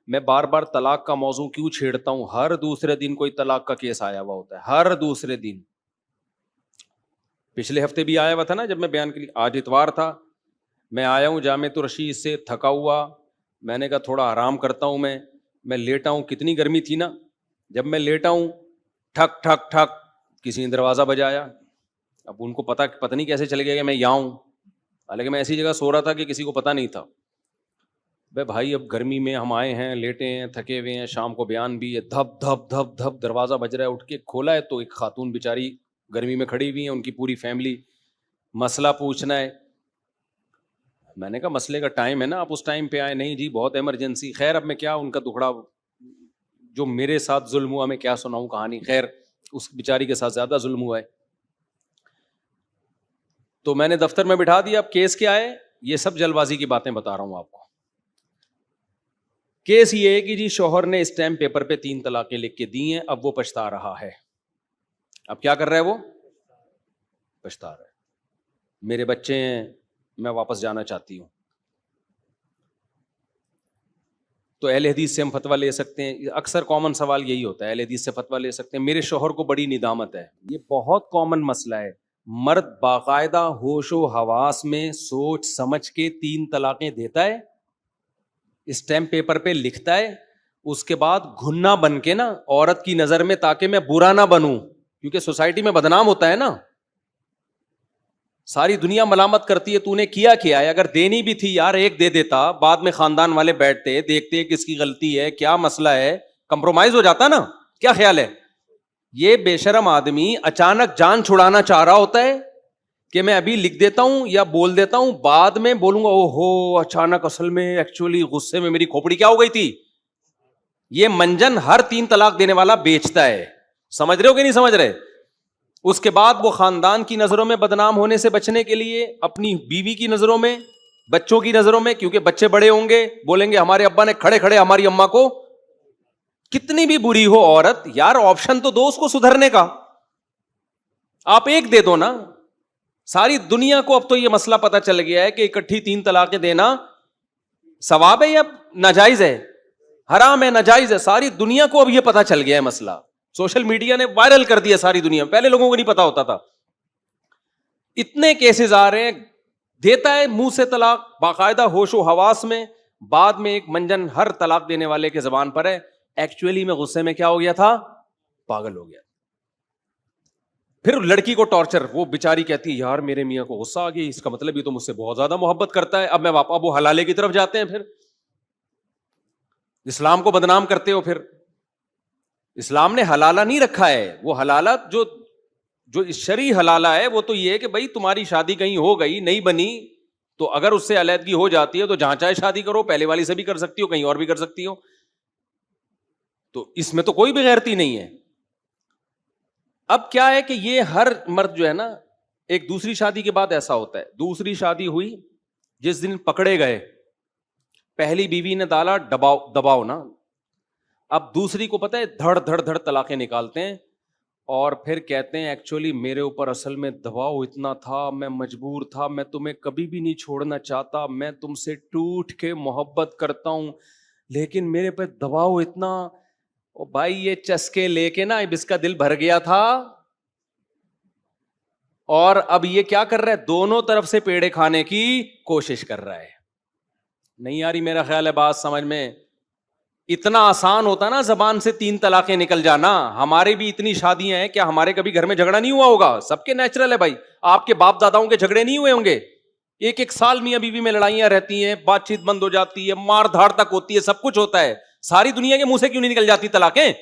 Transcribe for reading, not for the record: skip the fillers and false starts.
میں بار بار طلاق کا موضوع کیوں چھیڑتا ہوں؟ ہر دوسرے دن کوئی طلاق کا کیس آیا ہوا ہوتا ہے، ہر دوسرے دن. پچھلے ہفتے بھی آیا ہوا تھا نا جب میں بیان کے لیے. آج اتوار تھا، میں آیا ہوں جامعۃ الرشید سے تھکا ہوا. میں نے کہا تھوڑا آرام کرتا ہوں. میں لیٹا ہوں، کتنی گرمی تھی نا. جب میں لیٹا ہوں ٹھک ٹھک ٹھک کسی نے دروازہ بجایا. اب ان کو پتہ نہیں کیسے چل گیا کہ میں یہاں ہوں، حالانکہ میں ایسی جگہ سو رہا تھا کہ کسی کو پتہ نہیں تھا. بھائی اب گرمی میں ہم آئے ہیں، لیٹے ہیں، تھکے ہوئے ہیں، شام کو بیان بھی ہے. دھپ دھپ دھپ دھپ دروازہ بج رہا ہے. اٹھ کے کھولا ہے تو ایک خاتون بیچاری گرمی میں کھڑی ہوئی ہیں، ان کی پوری فیملی. مسئلہ پوچھنا ہے. میں نے کہا مسئلے کا ٹائم ہے نا، آپ اس ٹائم پہ آئے. نہیں جی بہت ایمرجنسی. خیر اب میں کیا ان کا دکھڑا جو میرے ساتھ ظلم ہوا میں کیا سناؤں کہانی. خیر اس بیچاری کے ساتھ زیادہ ظلم ہوا ہے. تو میں نے دفتر میں بٹھا دیا. اب کیس کیا ہے؟ یہ سب جلد بازی کی باتیں بتا رہا ہوں آپ کو. کیس یہ ہے کہ جی شوہر نے اسٹیمپ پیپر پہ 3 طلاقیں لکھ کے دی ہیں. اب وہ پچھتا رہا ہے. اب کیا کر رہا ہے؟ وہ پچھتا رہا ہے. میرے بچے ہیں، میں واپس جانا چاہتی ہوں. تو اہل حدیث سے ہم فتویٰ لے سکتے ہیں. اکثر کامن سوال یہی ہوتا ہے، اہل حدیث سے فتویٰ لے سکتے ہیں. میرے شوہر کو بڑی ندامت ہے. یہ بہت کامن مسئلہ ہے. مرد باقاعدہ ہوش و حواس میں سوچ سمجھ کے 3 طلاقیں دیتا ہے، اسٹیمپ پیپر پہ لکھتا ہے. اس کے بعد گھنا بن کے نا عورت کی نظر میں، تاکہ میں برا نہ بنوں، کیونکہ سوسائٹی میں بدنام ہوتا ہے نا. ساری دنیا ملامت کرتی ہے تو نے کیا ہے. اگر دینی بھی تھی یار ایک دے دیتا، بعد میں خاندان والے بیٹھتے دیکھتے کس کی غلطی ہے، کیا مسئلہ ہے، کمپرومائز ہو جاتا نا. کیا خیال ہے؟ یہ بے شرم آدمی اچانک جان چھڑانا چاہ رہا ہوتا ہے کہ میں ابھی لکھ دیتا ہوں یا بول دیتا ہوں، بعد میں بولوں گا او ہو اچانک اصل میں ایکچولی غصے میں میری کھوپڑی کیا ہو گئی تھی. یہ منجن ہر 3 طلاق دینے والا بیچتا ہے. سمجھ رہے ہو کہ نہیں سمجھ رہے؟ اس کے بعد وہ خاندان کی نظروں میں بدنام ہونے سے بچنے کے لیے، اپنی بیوی کی نظروں میں، بچوں کی نظروں میں، کیونکہ بچے بڑے ہوں گے بولیں گے ہمارے ابا نے کھڑے کھڑے ہماری اماں کو. کتنی بھی بری ہو عورت، یار آپشن تو دو اس کو سدھرنے کا. آپ ایک دے دو نا. ساری دنیا کو اب تو یہ مسئلہ پتا چل گیا ہے کہ اکٹھی 3 طلاقیں دینا ثواب ہے یا ناجائز ہے، حرام ہے، ناجائز ہے. ساری دنیا کو اب یہ پتا چل گیا ہے مسئلہ. سوشل میڈیا نے وائرل کر دیا ساری دنیا میں. پہلے لوگوں کو نہیں پتا ہوتا تھا. اتنے کیسز آ رہے ہیں. دیتا ہے منہ سے طلاق باقاعدہ ہوش و حواس میں، بعد میں ایک منجن ہر طلاق دینے والے کے زبان پر ہے ایکچولی میں غصے میں کیا ہو گیا تھا، پاگل ہو گیا. پھر لڑکی کو ٹارچر. وہ بیچاری کہتی ہے یار میرے میاں کو غصہ آ گئی، اس کا مطلب یہ تو مجھ سے بہت زیادہ محبت کرتا ہے. اب وہ حلالے کی طرف جاتے ہیں. پھر اسلام کو بدنام کرتے ہو. پھر اسلام نے حلالہ نہیں رکھا ہے. وہ حلالہ جو شرعی حلالہ ہے وہ تو یہ ہے کہ بھائی تمہاری شادی کہیں ہو گئی نہیں بنی تو اگر اس سے علیحدگی ہو جاتی ہے تو جہاں چاہے شادی کرو، پہلے والی سے بھی کر سکتی ہو، کہیں اور بھی کر سکتی ہو. تو اس میں تو کوئی بھی غیرتی نہیں ہے. اب کیا ہے کہ یہ ہر مرد جو ہے نا، ایک دوسری شادی کے بعد ایسا ہوتا ہے. دوسری شادی ہوئی، جس دن پکڑے گئے پہلی بیوی نے ڈالا دباؤ نا. اب دوسری کو پتہ ہے دھڑ دھڑ دھڑ طلاقیں نکالتے ہیں اور پھر کہتے ہیں ایکچولی میرے اوپر اصل میں دباؤ اتنا تھا، میں مجبور تھا، میں تمہیں کبھی بھی نہیں چھوڑنا چاہتا، میں تم سے ٹوٹ کے محبت کرتا ہوں لیکن میرے پہ دباؤ اتنا. او بھائی یہ چسکے لے کے نا اب اس کا دل بھر گیا تھا اور اب یہ کیا کر رہا ہے، دونوں طرف سے پیڑے کھانے کی کوشش کر رہا ہے. نہیں آ رہی میرا خیال ہے بات سمجھ میں؟ اتنا آسان ہوتا نا زبان سے 3 طلاقیں نکل جانا. ہمارے بھی اتنی شادیاں ہیں، کیا ہمارے کبھی گھر میں جھگڑا نہیں ہوا ہوگا؟ سب کے نیچرل ہے بھائی. آپ کے باپ داداؤں کے جھگڑے نہیں ہوئے ہوں گے؟ ایک سال میاں بیوی میں لڑائیاں رہتی ہیں، بات چیت بند ہو جاتی ہے، مار دھاڑ تک ہوتی ہے، سب کچھ ہوتا ہے. ساری دنیا کے منہ سے کیوں نہیں نکل جاتی طلاقیں؟